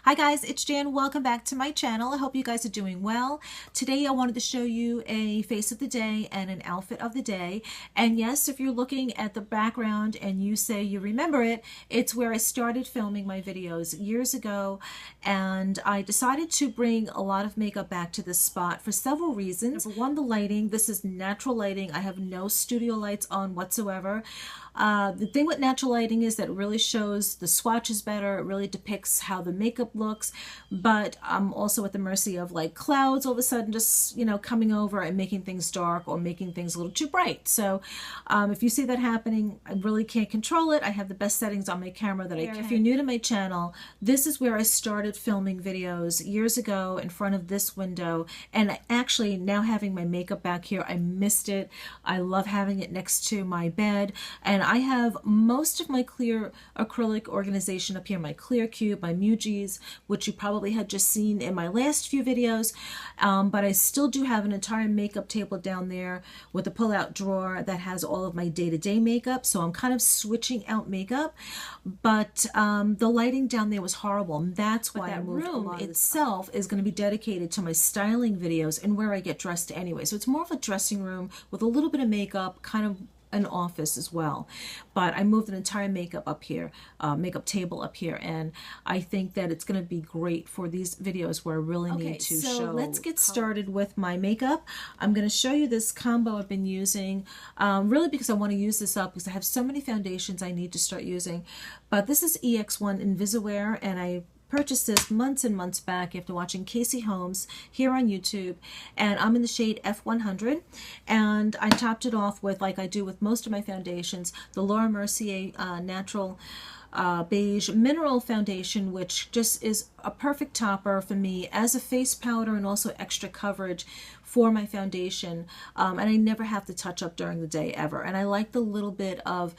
Hi guys, it's Jan. Welcome back to my channel. I hope you guys are doing well. Today I wanted to show you a face of the day and an outfit of the day. And yes, if you're looking at the background and you say you remember it, it's where I started filming my videos years ago. And I decided to bring a lot of makeup back to this spot for several reasons. Number one, the lighting. This is natural lighting. I have no studio lights on whatsoever. The thing with natural lighting is that it really shows the swatches better. It really depicts how the makeup looks, but I'm also at the mercy of like clouds all of a sudden just, you know, coming over and making things dark or making things a little too bright. So if you see that happening, I really can't control it. I have the best settings on my camera that I can. If you're new to my channel, this is where I started filming videos years ago in front of this window. And actually now having my makeup back here, I missed it. I love having it next to my bed. And I have most of my clear acrylic organization up here, my clear cube, my Muji's, which you probably had just seen in my last few videos. But I still do have an entire makeup table down there with a pull-out drawer that has all of my day-to-day makeup. So I'm kind of switching out makeup, but the lighting down there was horrible. And that's why that room itself is going to be dedicated to my styling videos and where I get dressed anyway. So it's more of a dressing room with a little bit of makeup, kind of an office as well. But I moved an entire makeup up here, makeup table up here, and I think that it's going to be great for these videos where I really need to show. So let's get started with my makeup. I'm going to show you this combo I've been using, really because I want to use this up because I have so many foundations I need to start using. But this is EX1 Invisiwear, and I purchased this months and months back after watching Casey Holmes here on YouTube, and I'm in the shade F100, and I topped it off with, like I do with most of my foundations, the Mercier Natural Beige Mineral Foundation, which just is a perfect topper for me as a face powder and also extra coverage for my foundation, and I never have to touch up during the day ever. And I like the little bit of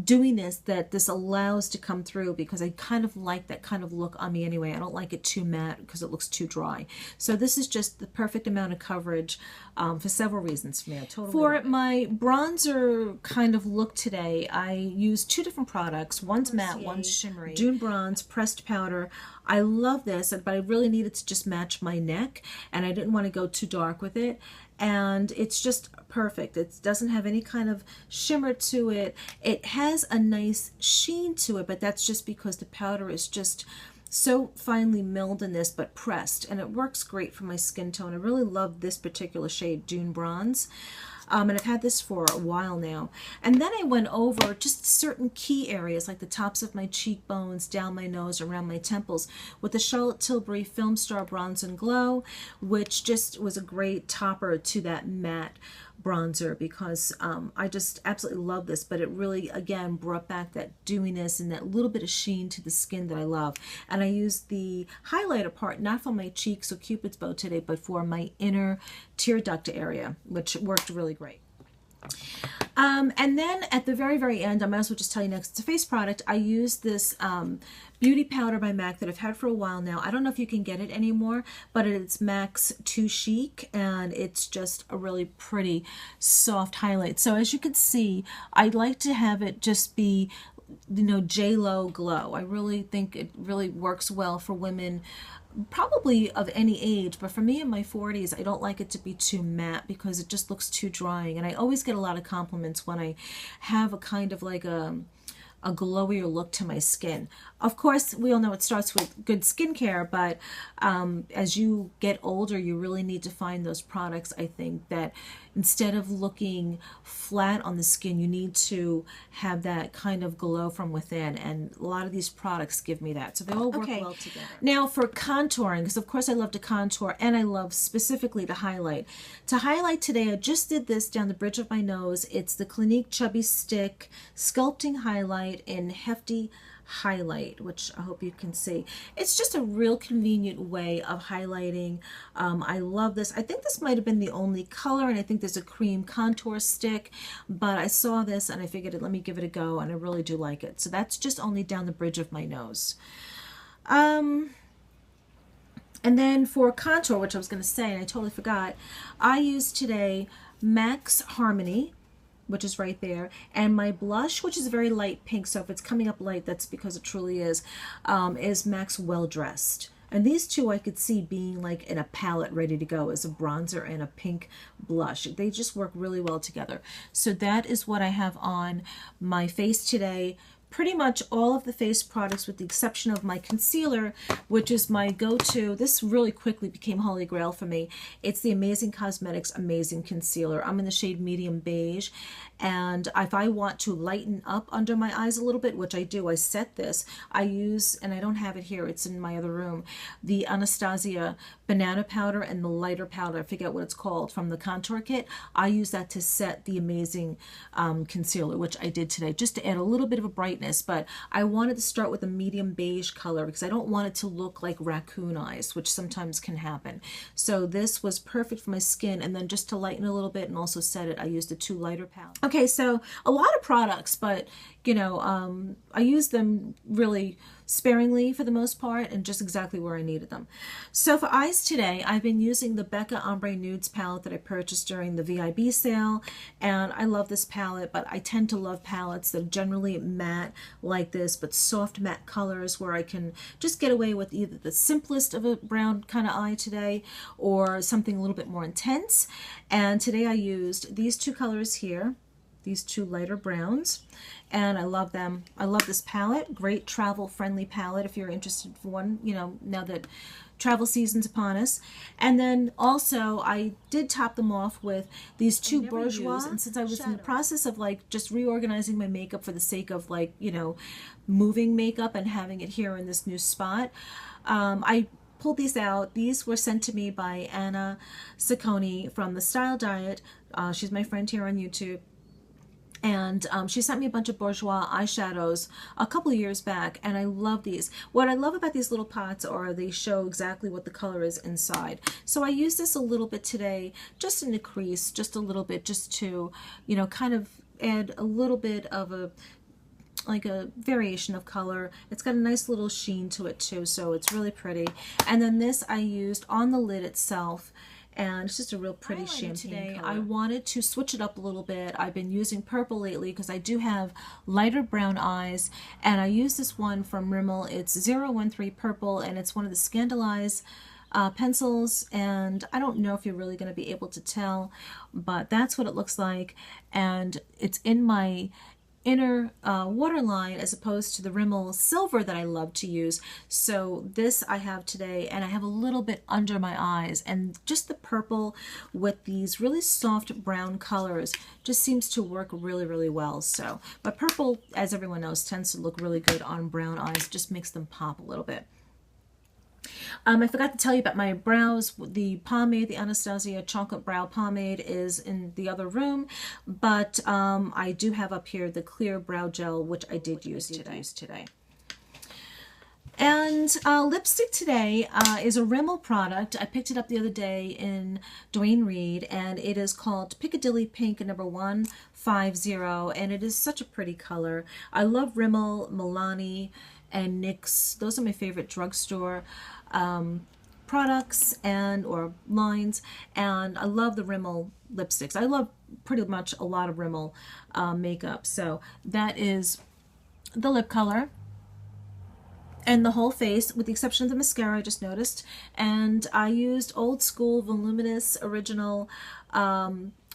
dewiness that this allows to come through because I kind of like that kind of look on me anyway. I don't like it too matte because it looks too dry. So this is just the perfect amount of coverage for several reasons for me. For my bronzer kind of look today, I used two different products. One's matte, one's shimmery. Dune Bronze Pressed Powder. I love this, but I really needed to just match my neck, and I didn't want to go too dark with it. And it's just perfect. It doesn't have any kind of shimmer to it. It has a nice sheen to it, but that's just because the powder is just so finely milled in this, but pressed, and it works great for my skin tone. I really love this particular shade, Dune Bronze. And I've had this for a while now. And then I went over just certain key areas like the tops of my cheekbones, down my nose, around my temples with the Charlotte Tilbury Film Star Bronze and Glow, which just was a great topper to that matte bronzer because I just absolutely love this, but it really again brought back that dewiness and that little bit of sheen to the skin that I love. And I used the highlighter part not for my cheeks or Cupid's bow today, but for my inner tear duct area, which worked really great. And then at the very, very end, I might as well just tell you next, it's a face product. I used this beauty powder by MAC that I've had for a while now. I don't know if you can get it anymore, but it's MAC's Too Chic, and it's just a really pretty soft highlight. So as you can see, I'd like to have it just be, you know, J-Lo glow. I really think it really works well for women probably of any age, but for me in my 40s, I don't like it to be too matte because it just looks too drying. And I always get a lot of compliments when I have a kind of like a glowier look to my skin. Of course, we all know it starts with good skincare, but as you get older, you really need to find those products, I think, that instead of looking flat on the skin, you need to have that kind of glow from within, and a lot of these products give me that. So they all work well together. Now for contouring, because of course I love to contour, and I love specifically to highlight. To highlight today, I just did this down the bridge of my nose. It's the Clinique Chubby Stick Sculpting Highlight in Hefty Highlight, which I hope you can see. It's just a real convenient way of highlighting. I love this. I think this might have been the only color, and I think there's a cream contour stick, but I saw this and I figured, let me give it a go, and I really do like it. So that's just only down the bridge of my nose. And then for contour, which I was going to say and I totally forgot, I used today MAC's Harmony which is right there, and my blush, which is very light pink, so if it's coming up light, that's because it truly is MAC's Well Dressed. And these two I could see being like in a palette ready to go as a bronzer and a pink blush. They just work really well together. So that is what I have on my face today. Pretty much all of the face products with the exception of my concealer, which is my go-to. This really quickly became holy grail for me. It's the Amazing Cosmetics Amazing Concealer. I'm in the shade Medium Beige, and if I want to lighten up under my eyes a little bit, which I do, I set this. I use, and I don't have it here, it's in my other room, the Anastasia banana powder and the lighter powder, I forget what it's called, from the contour kit. I use that to set the Amazing concealer, which I did today, just to add a little bit of a brightness. But I wanted to start with a medium beige color because I don't want it to look like raccoon eyes, which sometimes can happen. So this was perfect for my skin, and then just to lighten a little bit and also set it, I used the two lighter palettes. Okay, so a lot of products, but you know, I use them really sparingly for the most part and just exactly where I needed them. So for eyes today, I've been using the BECCA Ombre Nudes palette that I purchased during the VIB sale, and I love this palette, but I tend to love palettes that are generally matte like this, but soft matte colors where I can just get away with either the simplest of a brown kind of eye today or something a little bit more intense. And today I used these two colors here, these two lighter browns, and I love them. I love this palette. Great travel friendly palette if you're interested in one, you know, now that travel season's upon us. And then also I did top them off with these two Bourjois, and since I was in the process of like just reorganizing my makeup for the sake of like, you know, moving makeup and having it here in this new spot, I pulled these out. These were sent to me by Anna Sacconi from the Style Diet. She's my friend here on YouTube. And she sent me a bunch of Bourjois eyeshadows a couple of years back, and I love these. What I love about these little pots are they show exactly what the color is inside. So I use this a little bit today, just in the crease, just a little bit, just to, you know, kind of add a little bit of a, like a variation of color. It's got a nice little sheen to it too, so it's really pretty. And then this I used on the lid itself, and it's just a real pretty champagne color. I wanted to switch it up a little bit. I've been using purple lately because I do have lighter brown eyes, and I use this one from Rimmel. It's 013 Purple, and it's one of the ScandalEyes pencils, and I don't know if you're really going to be able to tell, but that's what it looks like, and it's in my inner waterline as opposed to the Rimmel Silver that I love to use. So this I have today, and I have a little bit under my eyes, and just the purple with these really soft brown colors just seems to work really, really well. So, but purple, as everyone knows, tends to look really good on brown eyes, just makes them pop a little bit. I forgot to tell you about my brows. The pomade, the Anastasia Chocolate Brow Pomade, is in the other room, but I do have up here the clear brow gel, which I did use today. And lipstick today is a Rimmel product. I picked it up the other day in Duane Reade, and it is called Piccadily Pink number 150, and it is such a pretty color. I love Rimmel, Milani, and NYX. Those are my favorite drugstore products and or lines, and I love the Rimmel lipsticks. I love pretty much a lot of Rimmel makeup. So that is the lip color and the whole face, with the exception of the mascara I just noticed. And I used old school Voluminous original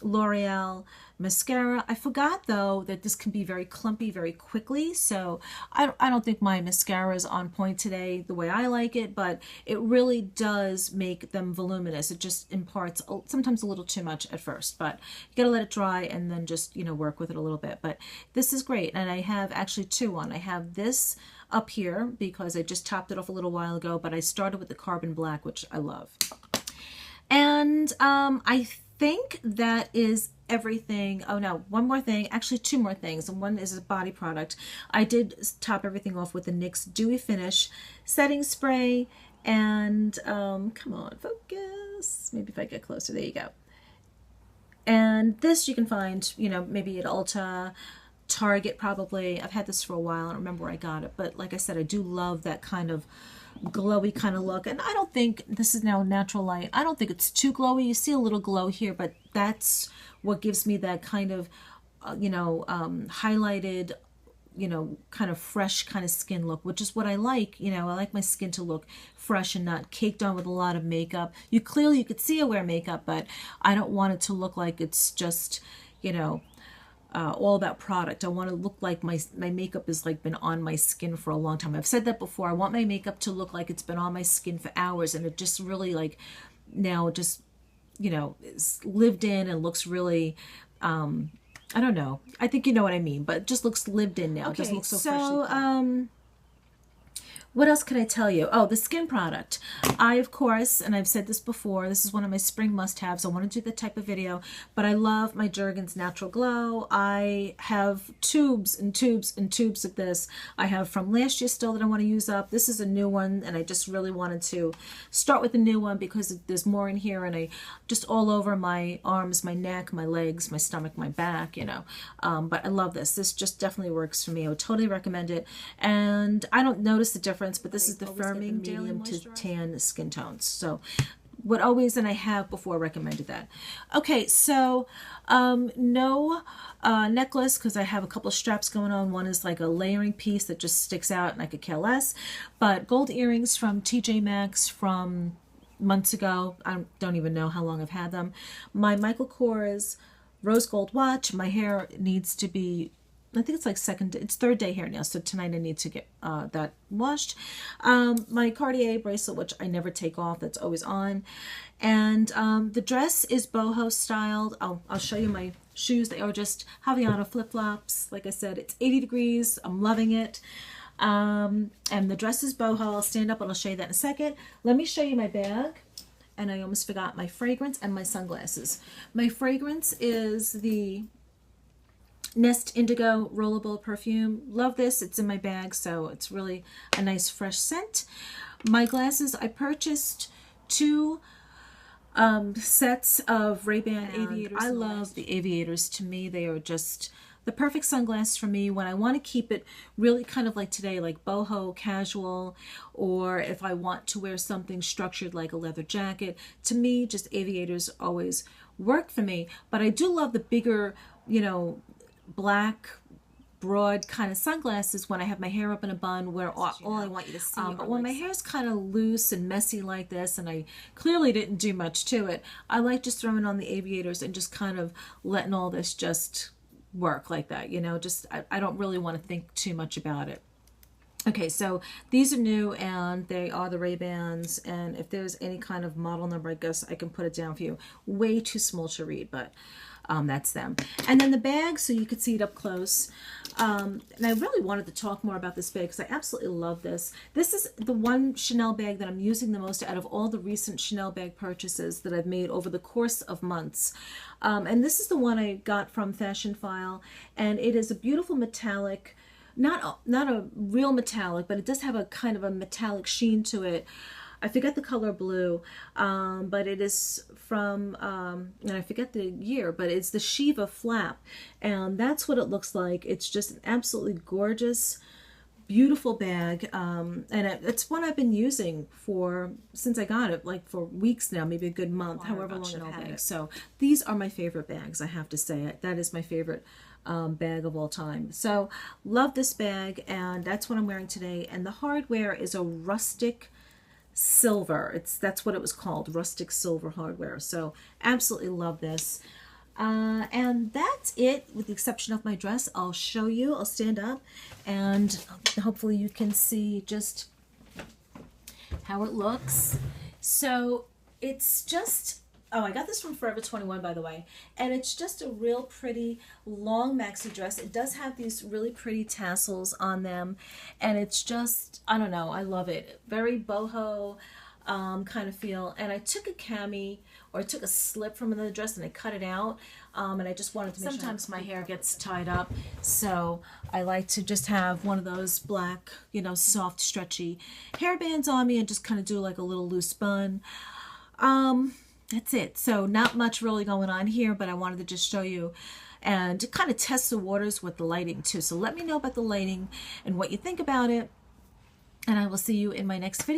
Loreal mascara. I forgot though that this can be very clumpy very quickly, so I don't think my mascara is on point today the way I like it, but it really does make them voluminous. It just imparts sometimes a little too much at first, but you gotta let it dry and then just, you know, work with it a little bit. But this is great, and I have actually two on. I have this up here because I just topped it off a little while ago, but I started with the Carbon Black, which I love. And I think that is everything. Oh no, one more thing, actually two more things, and one is a body product. I did top everything off with the NYX Dewy Finish setting spray, and come on, focus, maybe if I get closer, there you go. And this you can find, you know, maybe at Ulta, Target probably. I've had this for a while, I don't remember where I got it, but like I said, I do love that kind of glowy kind of look. And I don't think, this is now natural light, I don't think it's too glowy. You see a little glow here, but that's what gives me that kind of you know, highlighted, you know, kind of fresh kind of skin look, which is what I like. You know, I like my skin to look fresh and not caked on with a lot of makeup. You could see I wear makeup, but I don't want it to look like it's just, you know, all about product. I want to look like my makeup has like been on my skin for a long time. I've said that before. I want my makeup to look like it's been on my skin for hours, and it just really like now just, you know, is lived in and looks really, I don't know. I think you know what I mean, but it just looks lived in now. Okay, it doesn't look so freshly. What else can I tell you? Oh, the skin product. I, of course, and I've said this before, this is one of my spring must-haves. I want to do that type of video, but I love my Jergens Natural Glow. I have tubes and tubes and tubes of this. I have from last year still that I want to use up. This is a new one, and I just really wanted to start with a new one because there's more in here, and I just all over my arms, my neck, my legs, my stomach, my back, you know. But I love this. This just definitely works for me. I would totally recommend it, and I don't notice the difference, but this is the firming medium to tan skin tones. So what always, and I have before recommended that. Okay, so no necklace, because I have a couple of straps going on. One is like a layering piece that just sticks out and I could care less, but gold earrings from TJ Maxx from months ago. I don't even know how long I've had them. My Michael Kors rose gold watch. My hair needs to be, I think it's like it's third day hair now, so tonight I need to get that washed. My Cartier bracelet, which I never take off, that's always on. And the dress is boho styled. I'll show you my shoes. They are just Havaiana flip-flops. Like I said, it's 80 degrees. I'm loving it. And the dress is boho. I'll stand up and I'll show you that in a second. Let me show you my bag. And I almost forgot my fragrance and my sunglasses. My fragrance is the Nest Indigo Rollable Perfume. Love this. It's in my bag, so it's really a nice fresh scent. My glasses, I purchased 2 sets of Ray-Ban aviators. I love the aviators. To me, they are just the perfect sunglasses for me when I want to keep it really kind of like today, like boho casual, or if I want to wear something structured like a leather jacket. To me, just aviators always work for me. But I do love the bigger, you know, black broad kind of sunglasses when I have my hair up in a bun, where all I want you to see. But when my hair is kind of loose and messy like this, and I clearly didn't do much to it, I like just throwing on the aviators and just kind of letting all this just work like that, you know. Just I don't really want to think too much about it. Okay, so these are new, and they are the Ray-Bans, and if there's any kind of model number, I guess I can put it down for you. Way too small to read, but that's them. And then the bag, so you could see it up close. And I really wanted to talk more about this bag because I absolutely love this. This is the one Chanel bag that I'm using the most out of all the recent Chanel bag purchases that I've made over the course of months. And this is the one I got from Fashionphile, and it is a beautiful metallic, not a real metallic, but it does have a kind of a metallic sheen to it. I forget the color blue, but it is from, and I forget the year, but it's the Shiva flap, and that's what it looks like. It's just an absolutely gorgeous, beautiful bag, and it's one I've been using since I got it, like for weeks now, maybe a good month, however long I've had it. So these are my favorite bags, I have to say. That is my favorite bag of all time. So love this bag, and that's what I'm wearing today. And the hardware is a rustic silver. That's what it was called, rustic silver hardware. So absolutely love this. And that's it, with the exception of my dress. I'll show you. I'll stand up, and hopefully you can see just how it looks. So it's just, oh, I got this from Forever 21, by the way, and it's just a real pretty long maxi dress. It does have these really pretty tassels on them, and it's just, I don't know, I love it. Very boho kind of feel. And I took a cami, or I took a slip from another dress and I cut it out, and I just wanted to make sure. Sometimes my hair gets tied up, so I like to just have one of those black, you know, soft, stretchy hair bands on me and just kind of do like a little loose bun. That's it. So not much really going on here, but I wanted to just show you and to kind of test the waters with the lighting too. So let me know about the lighting and what you think about it, and I will see you in my next video.